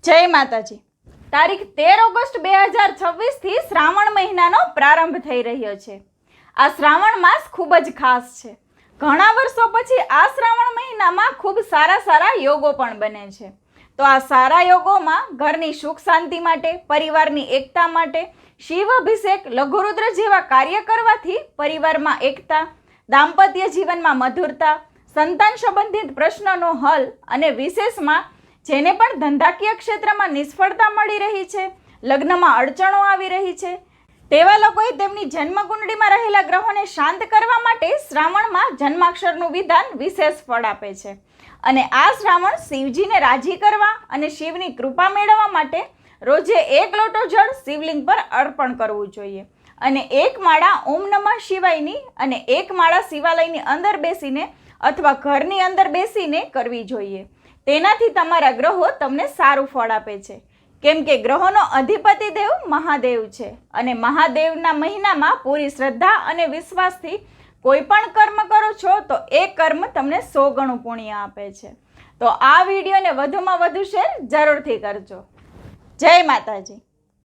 જય માતાજી। તારીખ 13 ઓગસ્ટ 2026 થી શ્રાવણ મહિનાનો પ્રારંભ થઈ રહ્યો છે। આ શ્રાવણ માસ ખૂબ જ ખાસ છે। ઘણા વર્ષો પછી આ શ્રાવણ મહિનામાં ખૂબ સારા યોગો પણ બને છે। તો આ સારા યોગોમાં ઘરની સુખ શાંતિ માટે, પરિવારની એકતા માટે શિવ અભિષેક, લઘુરુદ્ર જેવા કાર્ય કરવાથી પરિવારમાં એકતા, દાંપત્ય જીવનમાં મધુરતા, સંતાન સંબંધિત પ્રશ્નનો હલ અને વિશેષમાં જેને પણ ધંધાકીય ક્ષેત્રમાં નિષ્ફળતા મળી રહી છે, લગ્નમાં અડચણો આવી રહી છે, તેવા લોકોએ તેમની જન્મકુંડળીમાં રહેલા ગ્રહોને શાંત કરવા માટે શ્રાવણમાં જન્માક્ષરનું વિધાન વિશેષ ફળ આપે છે। અને આ શ્રાવણ શિવજીને રાજી કરવા અને શિવની કૃપા મેળવવા માટે રોજે 1 લોટો જળ શિવલિંગ પર અર્પણ કરવું જોઈએ અને 1 માળા ઓમ નમઃ શિવાયની અને 1 માળા શિવાલયની અંદર બેસીને અથવા ઘરની અંદર બેસીને કરવી જોઈએ। તેનાથી તમારા ગ્રહો તમને સારું ફળ આપે છે, કેમ કે ગ્રહોનો અધિપતિ દેવ મહાદેવ છે અને મહાદેવના મહિનામાં પૂરી શ્રદ્ધા અને વિશ્વાસથી કોઈ પણ કર્મ કરો છો તો એ કર્મ તમને 100 ગણું પુણ્ય આપે છે। તો આ વિડીયોને વધુમાં વધુ શેર જરૂરથી કરજો। જય માતાજી।